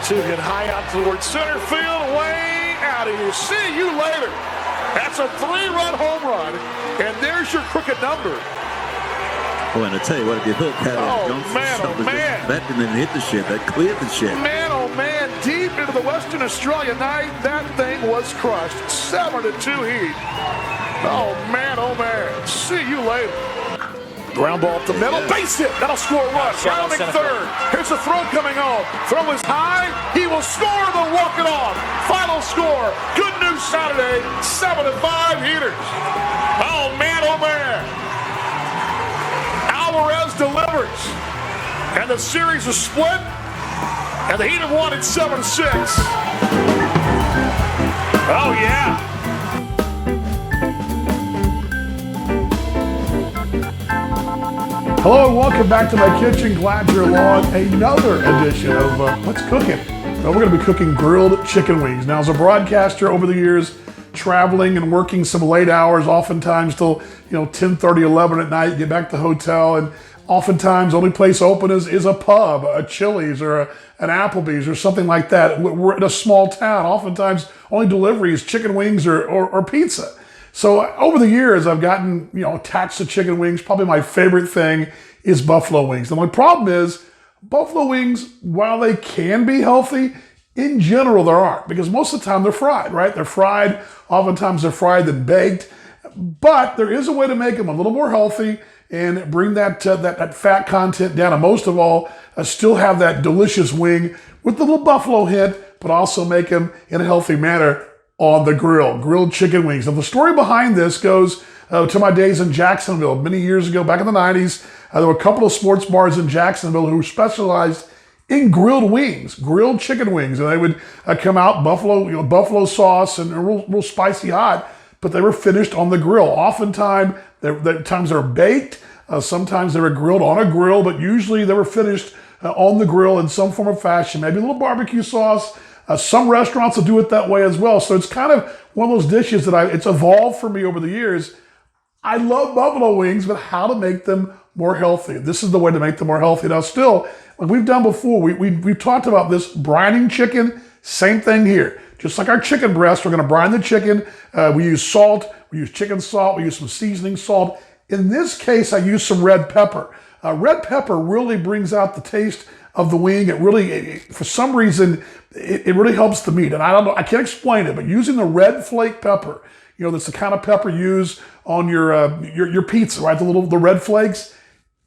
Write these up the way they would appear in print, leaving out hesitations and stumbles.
3-2 hit high out towards center field, way out of here. See you later. That's a 3-run home run, and there's your crooked number. Oh, and I tell you what, if you look at it, that didn't hit the shed, that cleared the shed. Man, oh man, deep into the Western Australia night, that thing was crushed. 7-2 heat. Oh man, see you later. Ground ball up the middle, base hit, that'll score a run. Rounding third, here's a throw coming on. Throw is high, he will score, they'll walk it off. Final score, good news Saturday, 7-5 heaters. Oh man, Alvarez delivers. And the series is split, and the Heat have won at 7-6. Oh yeah. Hello and welcome back to my kitchen. Glad you're along. Another edition of What's Cooking. Well, we're going to be cooking grilled chicken wings. Now, as a broadcaster over the years, traveling and working some late hours, oftentimes till 10:30, 11 at night, get back to the hotel, and oftentimes the only place open is a pub, a Chili's or an Applebee's or something like that. We're in a small town. Oftentimes, only delivery is chicken wings or pizza. So over the years, I've gotten, attached to chicken wings. Probably my favorite thing is buffalo wings. And my problem is buffalo wings, while they can be healthy, in general, there aren't, because most of the time they're fried, right? They're fried. Oftentimes they're fried then baked. But there is a way to make them a little more healthy and bring that fat content down. And most of all, still have that delicious wing with the little buffalo hint, but also make them in a healthy manner on the grill. Grilled chicken wings. Now, the story behind this goes to my days in Jacksonville. Many years ago, back in the 90s, there were a couple of sports bars in Jacksonville who specialized in grilled wings, grilled chicken wings. And they would come out buffalo sauce and real spicy hot, but they were finished on the grill. Oftentimes they were baked. Sometimes they were grilled on a grill, but usually they were finished on the grill in some form or fashion. Maybe a little barbecue sauce. Some restaurants will do it that way as well. So it's kind of one of those dishes that it's evolved for me over the years. I love buffalo wings, but how to make them more healthy. This is the way to make them more healthy. Now still, like we've done before, we've talked about this brining chicken, same thing here. Just like our chicken breast, we're gonna brine the chicken. We use salt, we use chicken salt, we use some seasoning salt. In this case, I use some red pepper. Red pepper really brings out the taste of the wing. For some reason, it really helps the meat. And I don't know, I can't explain it, but using the red flake pepper, that's the kind of pepper used on your pizza, right? The red flakes.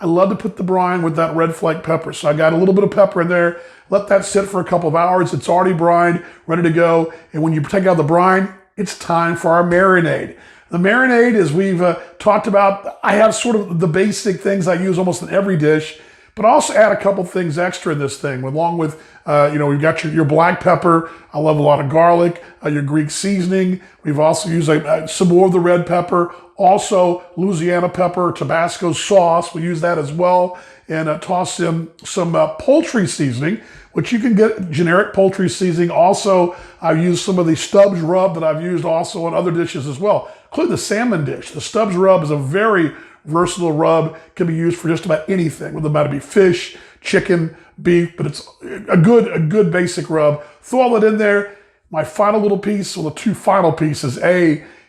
I love to put the brine with that red flake pepper. So I got a little bit of pepper in there, let that sit for a couple of hours. It's already brined, ready to go. And when you take out the brine, it's time for our marinade. The marinade, as we've talked about, I have sort of the basic things I use almost in every dish, but also add a couple things extra in this thing, along with, we've got your black pepper. I love a lot of garlic, your Greek seasoning. We've also used some more of the red pepper, also Louisiana pepper, Tabasco sauce. We use that as well, and toss in some poultry seasoning, which you can get generic poultry seasoning. Also, I've used some of the Stubbs rub that I've used also on other dishes as well, including the salmon dish. The Stubbs rub is a very versatile rub, can be used for just about anything, whether it might be fish, chicken, beef, but it's a good basic rub. Throw all that in there. My final little piece, the two final pieces,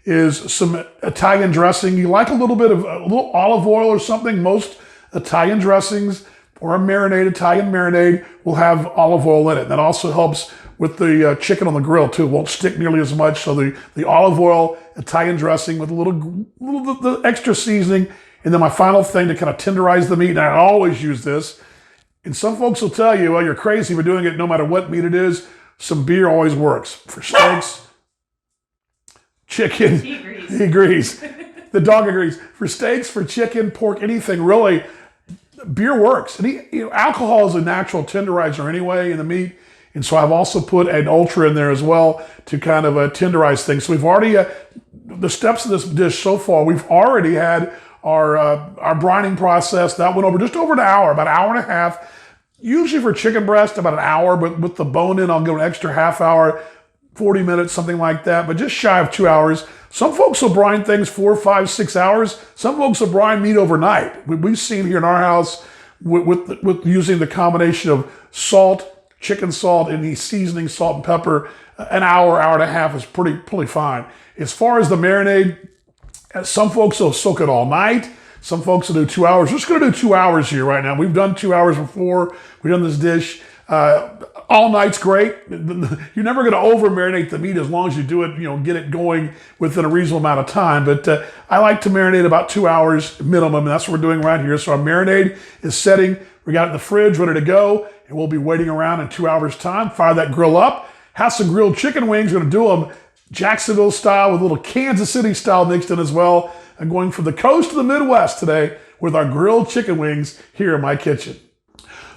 is some Italian dressing. You like a little olive oil or something. Most Italian dressings or a Italian marinade will have olive oil in it. That also helps with the chicken on the grill too. It won't stick nearly as much. So the olive oil, Italian dressing with a little the extra seasoning. And then my final thing to kind of tenderize the meat, and I always use this, and some folks will tell you, well, you're crazy for doing it no matter what meat it is. Some beer always works. For steaks, chicken, he agrees. The dog agrees. For steaks, for chicken, pork, anything really, beer works. And alcohol is a natural tenderizer anyway in the meat. And so I've also put an ultra in there as well to kind of tenderize things. So we've already, the steps of this dish so far, we've already had our brining process. That went over just over an hour, about an hour and a half. Usually for chicken breast, about an hour, but with the bone in, I'll go an extra half hour, 40 minutes, something like that, but just shy of 2 hours. Some folks will brine things 4, 5, 6 hours. Some folks will brine meat overnight. We've seen here in our house, with using the combination of salt, chicken salt, and the seasoning, salt and pepper. An hour, hour and a half is pretty fine. As far as the marinade, some folks will soak it all night. Some folks will do 2 hours. We're just going to do 2 hours here right now. We've done 2 hours before. We've done this dish. All night's great. You're never going to over marinate the meat as long as you do it, get it going within a reasonable amount of time. But I like to marinate about 2 hours minimum, and that's what we're doing right here. So our marinade is setting. We got it in the fridge, ready to go, and we'll be waiting around in 2 hours' time. Fire that grill up. Have some grilled chicken wings. We're going to do them Jacksonville style with a little Kansas City style mixed in as well. I'm going from the coast to the Midwest today with our grilled chicken wings here in my kitchen.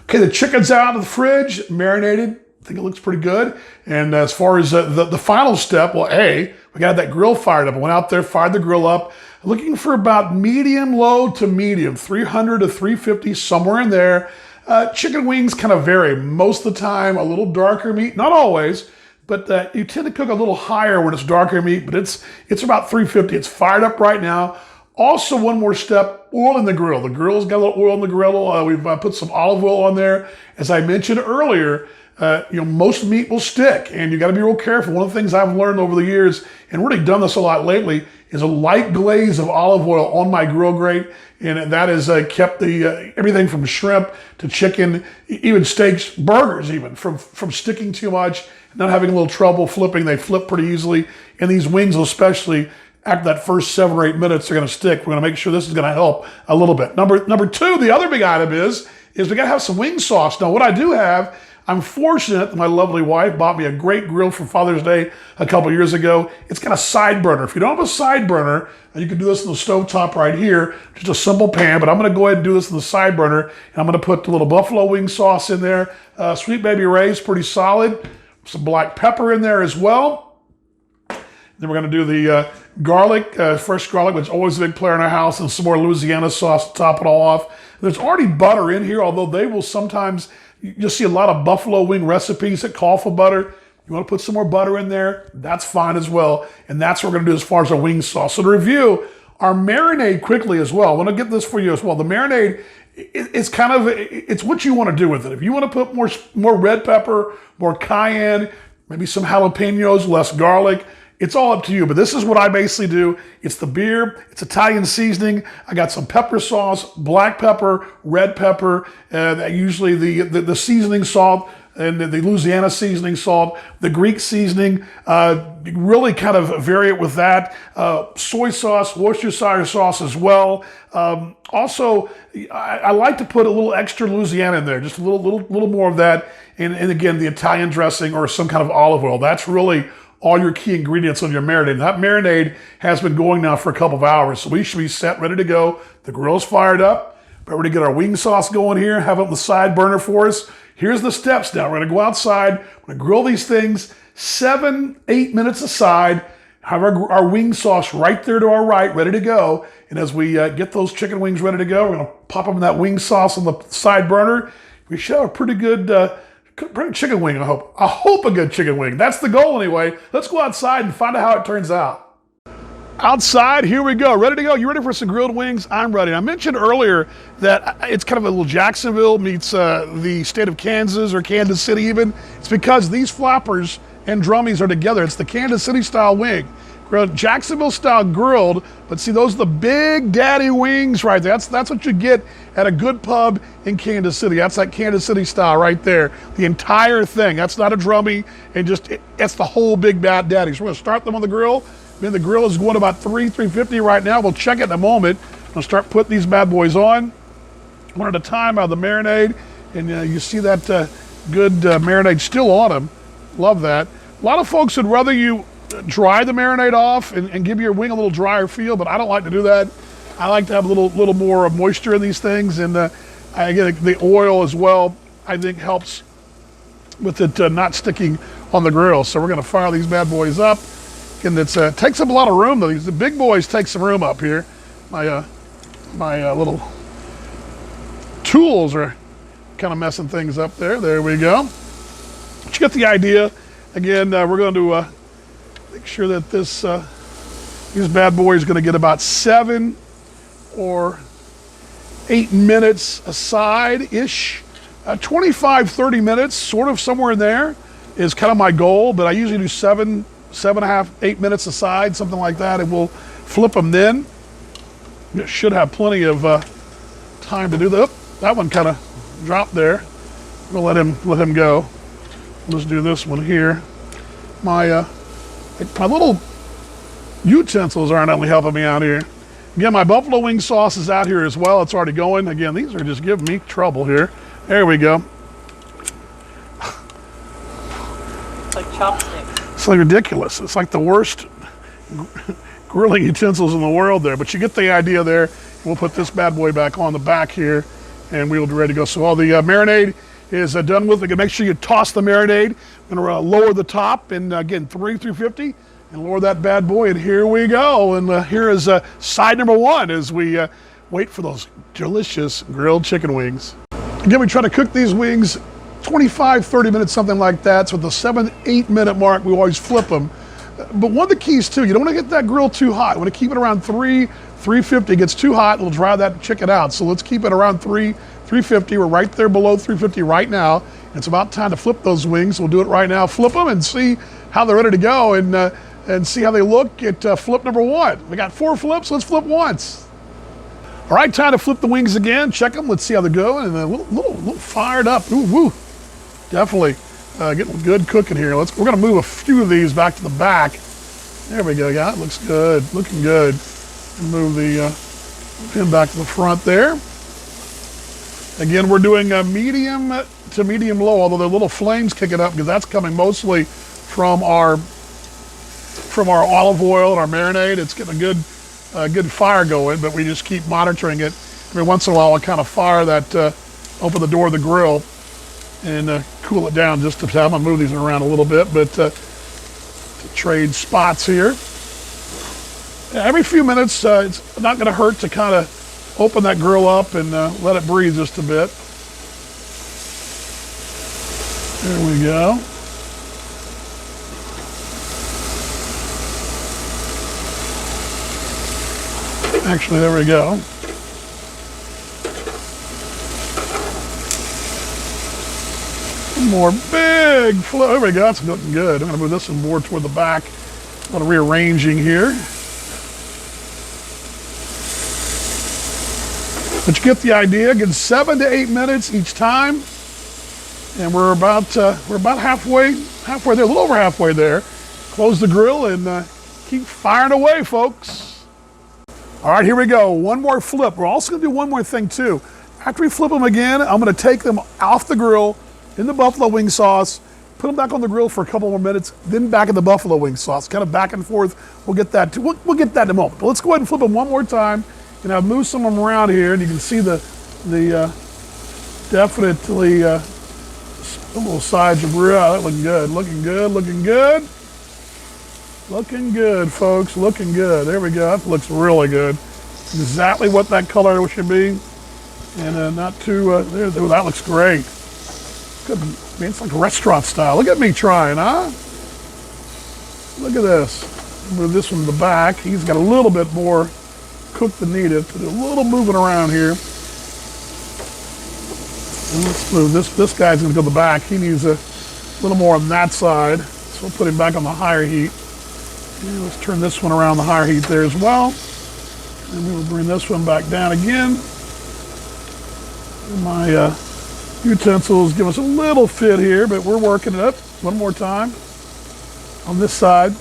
Okay, the chicken's out of the fridge, marinated. I think it looks pretty good. And as far as the final step, well, we got that grill fired up. I went out there, fired the grill up, looking for about medium low to medium, 300 to 350, somewhere in there. Chicken wings kind of vary. Most of the time, a little darker meat, not always, but you tend to cook a little higher when it's darker meat, but it's about 350. It's fired up right now. Also, one more step, oil in the grill. The grill's got a little oil in the grill. We've put some olive oil on there. As I mentioned earlier, most meat will stick, and you got to be real careful. One of the things I've learned over the years, and really done this a lot lately, is a light glaze of olive oil on my grill grate, and that has kept the everything from shrimp to chicken, even steaks, burgers even, from sticking too much, not having a little trouble flipping. They flip pretty easily, and these wings especially, after that first 7 or 8 minutes, they're going to stick. We're going to make sure this is going to help a little bit. Number two, the other big item is we got to have some wing sauce. Now, what I do have, I'm fortunate that my lovely wife bought me a great grill for Father's Day a couple years ago. It's got a side burner. If you don't have a side burner, you can do this in the stovetop right here, just a simple pan, but I'm going to go ahead and do this in the side burner, and I'm going to put the little buffalo wing sauce in there. Sweet Baby Ray's pretty solid. Some black pepper in there as well. Then we're going to do the garlic, fresh garlic, which is always a big player in our house, and some more Louisiana sauce to top it all off. There's already butter in here, although they will sometimes, you'll see a lot of buffalo wing recipes that call for butter. You want to put some more butter in there, that's fine as well. And that's what we're going to do as far as our wing sauce. So to review, our marinade quickly as well. I want to get this for you as well. The marinade, it's what you want to do with it. If you want to put more red pepper, more cayenne, maybe some jalapenos, less garlic, it's all up to you, but this is what I basically do. It's the beer, it's Italian seasoning. I got some pepper sauce, black pepper, red pepper, usually the seasoning salt, and the Louisiana seasoning salt, the Greek seasoning, really kind of vary it with that. Soy sauce, Worcestershire sauce as well. Also, I like to put a little extra Louisiana in there, just a little more of that. And again, the Italian dressing or some kind of olive oil. That's really all your key ingredients on your marinade. That marinade has been going now for a couple of hours, so we should be set, ready to go. The grill's fired up. We're ready to get our wing sauce going here, have it on the side burner for us. Here's the steps now. We're gonna go outside, we're gonna grill these things 7-8 minutes aside, have our wing sauce right there to our right, ready to go. And as we get those chicken wings ready to go, we're gonna pop them in that wing sauce on the side burner. We should have a pretty good chicken wing, I hope. I hope a good chicken wing. That's the goal anyway. Let's go outside and find out how it turns out. Outside, here we go. Ready to go. You ready for some grilled wings? I'm ready. I mentioned earlier that it's kind of a little Jacksonville meets the state of Kansas or Kansas City even. It's because these flappers and drummies are together. It's the Kansas City style wing. Grilled, Jacksonville style grilled, but see, those are the big daddy wings right there. That's what you get at a good pub in Kansas City. That's that Kansas City style right there. The entire thing. That's not a drummy, and that's the whole big bad daddy. So we're gonna start them on the grill. Man, the grill is going about 350 right now. We'll check it in a moment. I'm gonna start putting these bad boys on, one at a time out of the marinade, and you see that good marinade still on them. Love that. A lot of folks would rather you dry the marinade off and give your wing a little drier feel, but I don't like to do that. I like to have a little more moisture in these things, and I get the oil as well, I think helps with it not sticking on the grill. So we're gonna fire these bad boys up, and it takes up a lot of room though. The big boys take some room up here. My little tools are kind of messing things up there. There we go. But you get the idea. Again, we're going to make sure that these bad boys are going to get about 7 or 8 minutes aside-ish. 25, 30 minutes, sort of somewhere in there is kind of my goal, but I usually do 7.5, 8 minutes aside, something like that, and we'll flip them then. Should have plenty of time to do that. That one kind of dropped there. We'll let him go. Let's do this one here. My little utensils aren't only helping me out here. Again, my buffalo wing sauce is out here as well. It's already going. Again, these are just giving me trouble here. There we go. It's like chopsticks. It's like ridiculous. It's like the worst grilling utensils in the world there, but you get the idea there. We'll put this bad boy back on the back here, and we'll be ready to go. So all the marinade is done with. Again, make sure you toss the marinade. I'm gonna lower the top, and again, 350, and lower that bad boy, and here we go. And here is side number one as we wait for those delicious grilled chicken wings. Again, we try to cook these wings 25, 30 minutes, something like that. So at the 7, 8 minute mark, we always flip them. But one of the keys too, you don't want to get that grill too hot. You want to keep it around 350. It gets too hot, it'll dry that chicken out. So let's keep it around 350. We're right there below 350 right now. It's about time to flip those wings. We'll do it right now. Flip them and see how they're ready to go, and see how they look at flip number one. We got 4 flips, let's flip once. All right, time to flip the wings again. Check them, let's see how they're going. And a little fired up. Ooh, woo. Definitely getting good cooking here. We're gonna move a few of these back to the back. There we go, yeah, it looks good, looking good. And move the pin back to the front there. Again, we're doing a medium to medium low, although the little flames kicking up because that's coming mostly from our olive oil and our marinade. It's getting a good fire going, but we just keep monitoring it. Every once in a while, I'll kind of fire that, open the door of the grill and cool it down just a tad. I'm gonna move these around a little bit, but to trade spots here. Every few minutes, it's not gonna hurt to kind of open that grill up and let it breathe just a bit. There we go. Actually, there we go. One more big flow. There we go. That's looking good. I'm going to move this one more toward the back. A little rearranging here. But you get the idea. Again, 7 to 8 minutes each time, and we're about halfway there, a little over halfway there. Close the grill and keep firing away, folks. All right, here we go. One more flip. We're also gonna do one more thing too. After we flip them again, I'm gonna take them off the grill in the buffalo wing sauce, put them back on the grill for a couple more minutes, then back in the buffalo wing sauce, kind of back and forth. We'll get that too. We'll get that in a moment. But let's go ahead and flip them one more time. And I've moved some of them around here, and you can see the definitely little sides of grill. That looking good, looking good, looking good. Looking good, folks, looking good. There we go, that looks really good. Exactly what that color should be. And not too, there, that looks great. Good, I mean, it's like restaurant style. Look at me trying, huh? Look at this. Move this one to the back. He's got a little bit more cooked than needed. Put a little moving around here. And let's move this guy's gonna go to the back. He needs a little more on that side. So we'll put him back on the higher heat. And let's turn this one around the higher heat there as well. And we will bring this one back down again. And my utensils give us a little fit here, but we're working it up one more time on this side.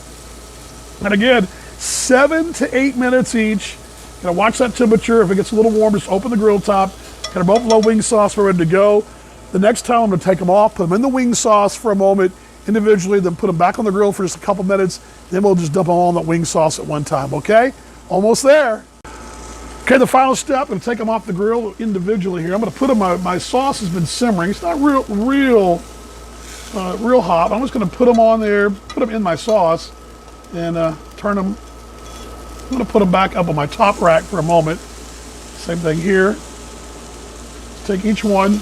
And again, 7 to 8 minutes each. Gotta watch that temperature. If it gets a little warm, just open the grill top. Got our buffalo wing sauce, we're ready to go. The next time I'm gonna take them off, put them in the wing sauce for a moment individually, then put them back on the grill for just a couple minutes. Then we'll just dump them all in that wing sauce at one time, okay? Almost there. Okay, the final step, I'm gonna take them off the grill individually here. I'm gonna put them, my sauce has been simmering. It's not real hot. I'm just gonna put them on there, put them in my sauce, and turn them. I'm gonna put them back up on my top rack for a moment. Same thing here. Take each one,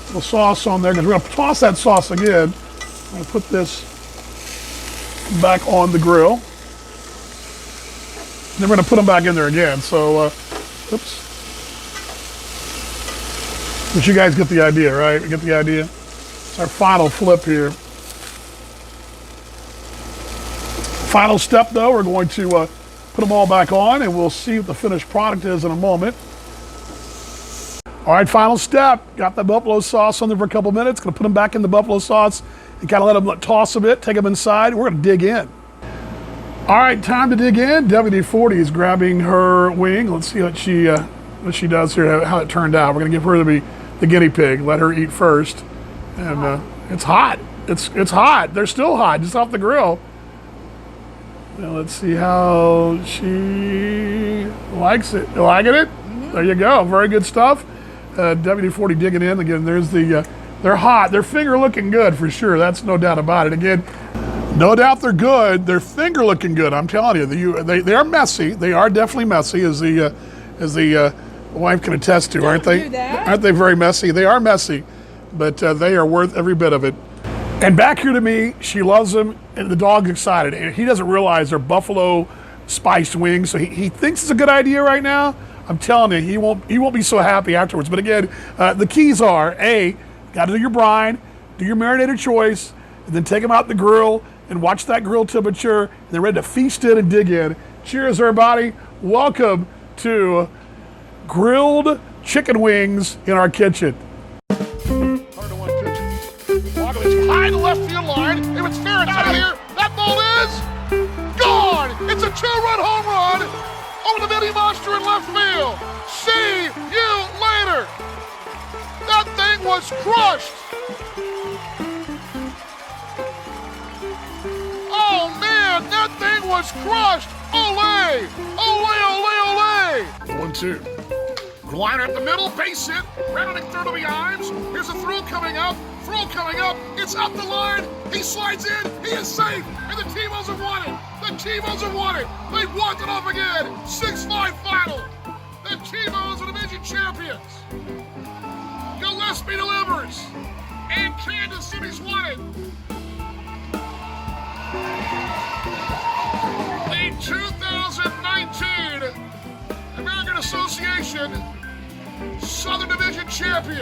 little sauce on there, because we're gonna toss that sauce again. I'm gonna put this back on the grill. And then we're gonna put them back in there again. So, oops. But you guys get the idea, right? You get the idea? It's our final flip here. Final step, though, we're going to put them all back on, and we'll see what the finished product is in a moment. All right, final step. Got the buffalo sauce on there for a couple minutes. Gonna put them back in the buffalo sauce and kind of let them toss a bit, take them inside. We're gonna dig in. All right, time to dig in. WD-40 is grabbing her wing. Let's see what she does here, how it turned out. We're gonna give her the guinea pig, let her eat first. And it's hot. It's hot. They're still hot, just off the grill. Now let's see how she likes it. You liking it? There you go. Very good stuff. WD-40 digging in. Again, there's they're hot. Their finger looking good for sure. That's no doubt about it. Again, no doubt they're good. Their finger looking good. I'm telling you, they are messy. They are definitely messy, as the wife can attest to, aren't they? Aren't they very messy? They are messy, but they are worth every bit of it. And back here to me, she loves them, and the dog's excited. And he doesn't realize they're buffalo spiced wings, so he thinks it's a good idea right now. I'm telling you, he won't be so happy afterwards. But again, the keys are, A, got to do your brine, do your marinated choice, and then take them out the grill and watch that grill temperature, and they're ready to feast in and dig in. Cheers, everybody. Welcome to grilled chicken wings in our kitchen. High to left field line. If it's fair, it's out of here. That ball is gone. It's a 2-run home run over the mini monster in left field. See you later. That thing was crushed. Oh man, that thing was crushed. Ole, ole, ole, ole. 1-2. Liner at the middle, base hit. Rounding third will be Ives. Here's a throw coming up. Throw coming up. It's up the line. He slides in. He is safe. And the T-Bones have won it. The T-Bones have won it. They've walked it off again. 6-5 final. The T-Bones are division champions. Gillespie delivers. And Kansas City's won it. The 2019 American Association Southern Division champions.